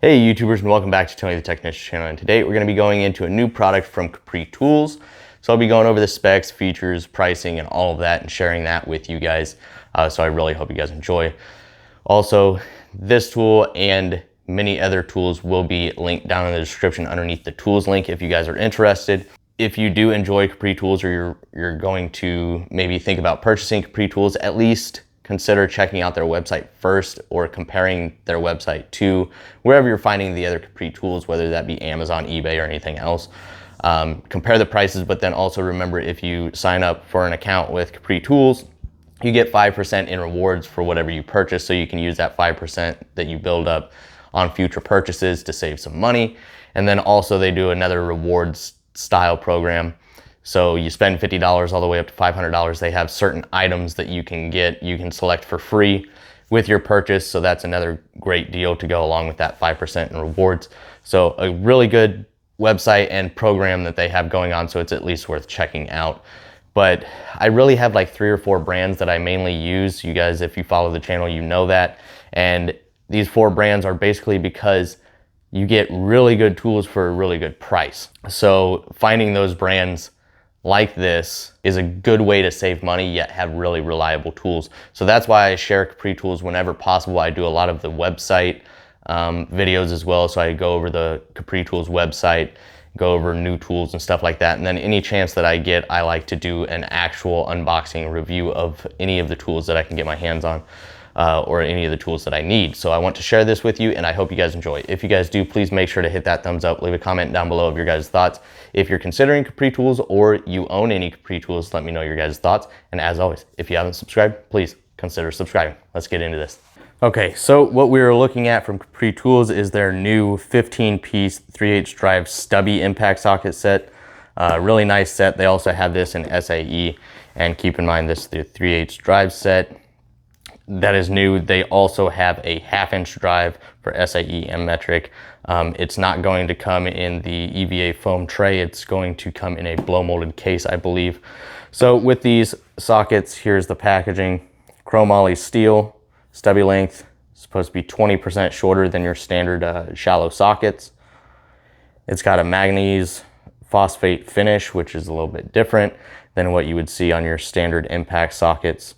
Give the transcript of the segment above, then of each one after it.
Hey YouTubers, and welcome back to Tony the Technician channel, and today we're going to be going into a new product from Capri Tools. So I'll be going over the specs, features, pricing, and all of that, and sharing that with you guys. So I really hope you guys enjoy. Also, this tool and many other tools will be linked down in the description underneath the tools link if you guys are interested. If you do enjoy Capri Tools, or you're going to maybe think about purchasing Capri Tools, at least consider checking out their website first, or comparing their website to wherever you're finding the other Capri Tools, whether that be Amazon, eBay, or anything else. Compare the prices, but then also remember, if you sign up for an account with Capri Tools, you get 5% in rewards for whatever you purchase, so you can use that 5% that you build up on future purchases to save some money. And then also they do another rewards style program. So you spend $50 all the way up to $500. They have certain items that you can get, you can select for free with your purchase. So that's another great deal to go along with that 5% in rewards. So a really good website and program that they have going on. So it's at least worth checking out. But I really have like 3 or 4 brands that I mainly use. You guys, if you follow the channel, you know that. And these 4 brands are basically because you get really good tools for a really good price. So finding those brands like this is a good way to save money yet have really reliable tools. So that's why I share Capri Tools whenever possible. I do a lot of the website videos as well. So I go over the Capri Tools website, go over new tools and stuff like that. And then any chance that I get, I like to do an actual unboxing review of any of the tools that I can get my hands on. Or any of the tools that I need. So I want to share this with you, and I hope you guys enjoy. If you guys do, please make sure to hit that thumbs up, leave a comment down below of your guys' thoughts. If you're considering Capri Tools or you own any Capri Tools, let me know your guys' thoughts. And as always, if you haven't subscribed, please consider subscribing. Let's get into this. Okay, so what we're looking at from Capri Tools is their new 15-piece 3/8 drive stubby impact socket set. Really nice set. They also have this in SAE, and keep in mind this is the 3/8 drive set. That is new. They also have a 1/2-inch drive for SAE and metric. It's not going to come in the EVA foam tray. It's going to come in a blow molded case, I believe. So with these sockets, here's the packaging. Chromoly steel, stubby length, supposed to be 20% shorter than your standard shallow sockets. It's got a manganese phosphate finish, which is a little bit different than what you would see on your standard impact sockets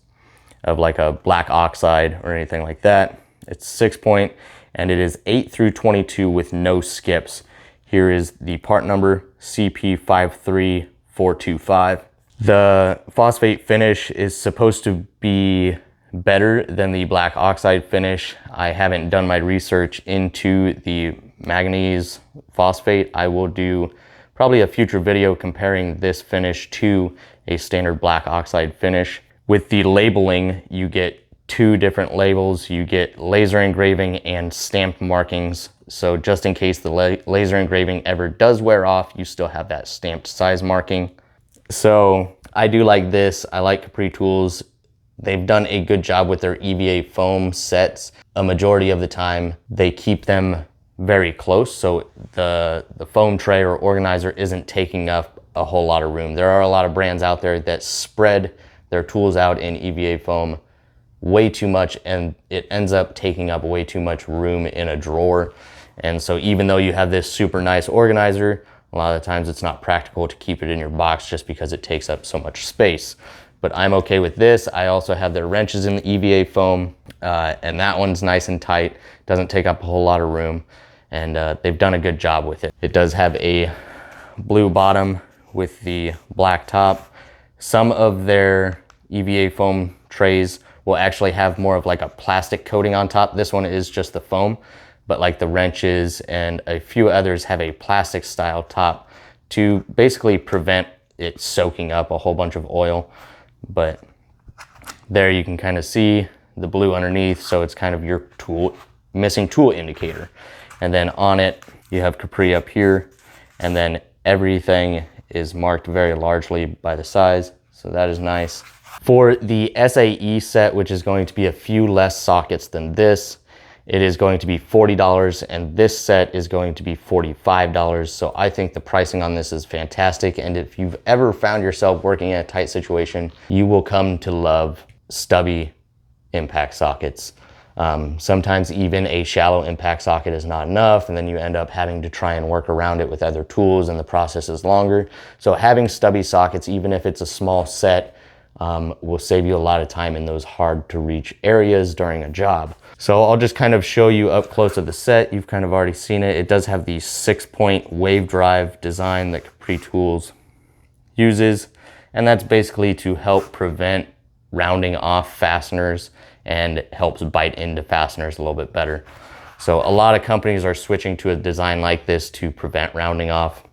of like a black oxide or anything like that. It's 6-point, and it is 8 through 22 with no skips. Here is the part number, CP53425. The phosphate finish is supposed to be better than the black oxide finish. I haven't done my research into the manganese phosphate. I will do probably a future video comparing this finish to a standard black oxide finish. With the labeling, you get 2 different labels. You get laser engraving and stamped markings. So just in case the laser engraving ever does wear off, you still have that stamped size marking. So I do like this. I like Capri Tools. They've done a good job with their EVA foam sets. A majority of the time, they keep them very close. So the foam tray or organizer isn't taking up a whole lot of room. There are a lot of brands out there that spread their tools out in EVA foam way too much, and it ends up taking up way too much room in a drawer. And so even though you have this super nice organizer, a lot of the times it's not practical to keep it in your box just because it takes up so much space. But I'm okay with this. I also have their wrenches in the EVA foam, and that one's nice and tight, doesn't take up a whole lot of room, and they've done a good job with it. It does have a blue bottom with the black top. Some of their EVA foam trays will actually have more of like a plastic coating on top. This one is just the foam, but like the wrenches and a few others have a plastic style top to basically prevent it soaking up a whole bunch of oil. But there you can kind of see the blue underneath, so it's kind of your missing tool indicator. And then on it, you have Capri up here, and then everything is marked very largely by the size, so that is nice. For the SAE set, which is going to be a few less sockets than this, it is going to be $40, and this set is going to be $45. So I think the pricing on this is fantastic, and if you've ever found yourself working in a tight situation, you will come to love stubby impact sockets. Sometimes even a shallow impact socket is not enough, and then you end up having to try and work around it with other tools, and the process is longer. So having stubby sockets, even if it's a small set, will save you a lot of time in those hard to reach areas during a job. So I'll just kind of show you up close of the set. You've kind of already seen it. It does have the 6-point wave drive design that Capri Tools uses, and that's basically to help prevent rounding off fasteners and helps bite into fasteners a little bit better. So a lot of companies are switching to a design like this to prevent rounding off.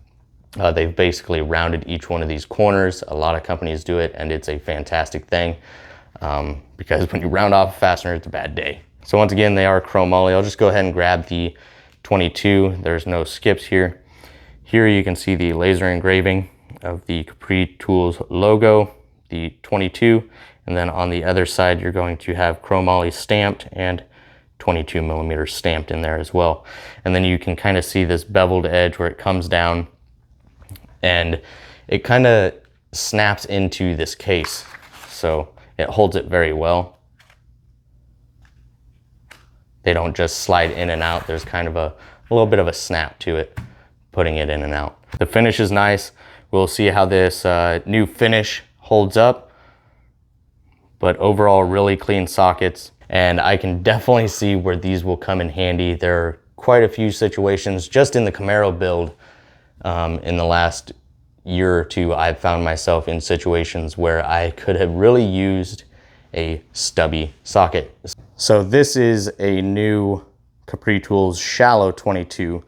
They've basically rounded each one of these corners. A lot of companies do it, and it's a fantastic thing because when you round off a fastener, it's a bad day. So once again, they are chromoly. I'll just go ahead and grab the 22. There's no skips here. Here you can see the laser engraving of the Capri Tools logo, the 22, and then on the other side you're going to have chromoly stamped and 22 millimeters stamped in there as well. And then you can kind of see this beveled edge where it comes down and it kind of snaps into this case, so it holds it very well. They don't just slide in and out. There's kind of a little bit of a snap to it, putting it in and out. The finish is nice. We'll see how this new finish holds up, but overall really clean sockets, and I can definitely see where these will come in handy. There are quite a few situations just in the Camaro build in the last year or two. I've found myself in situations where I could have really used a stubby socket. So this is a new Capri Tools shallow 22.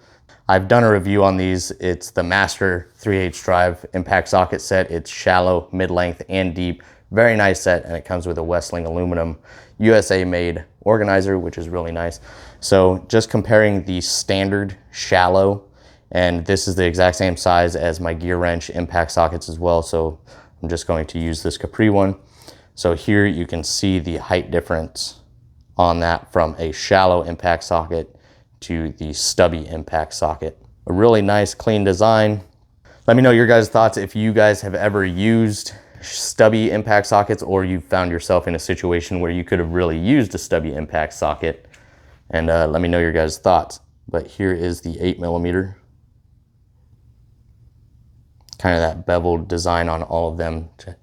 I've done a review on these. It's the Master 3/8 drive impact socket set. It's shallow, mid-length, and deep. Very nice set, and it comes with a Westling aluminum USA made organizer, which is really nice. So just comparing the standard shallow, and this is the exact same size as my gear wrench impact sockets as well. So I'm just going to use this Capri one. So here you can see the height difference on that from a shallow impact socket to the stubby impact socket. A really nice clean design. Let me know your guys' thoughts if you guys have ever used stubby impact sockets or you found yourself in a situation where you could have really used a stubby impact socket, and let me know your guys' thoughts. But here is the 8mm, kind of that beveled design on all of them to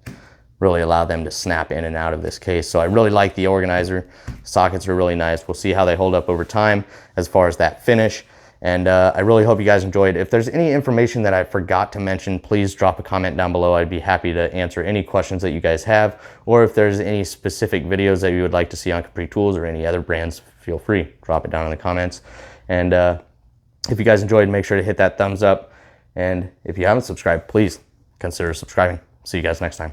really allow them to snap in and out of this case. So I really like the organizer. Sockets are really nice. We'll see how they hold up over time as far as that finish. And I really hope you guys enjoyed. If there's any information that I forgot to mention, please drop a comment down below. I'd be happy to answer any questions that you guys have. Or if there's any specific videos that you would like to see on Capri Tools or any other brands, feel free, drop it down in the comments. And if you guys enjoyed, make sure to hit that thumbs up. And if you haven't subscribed, please consider subscribing. See you guys next time.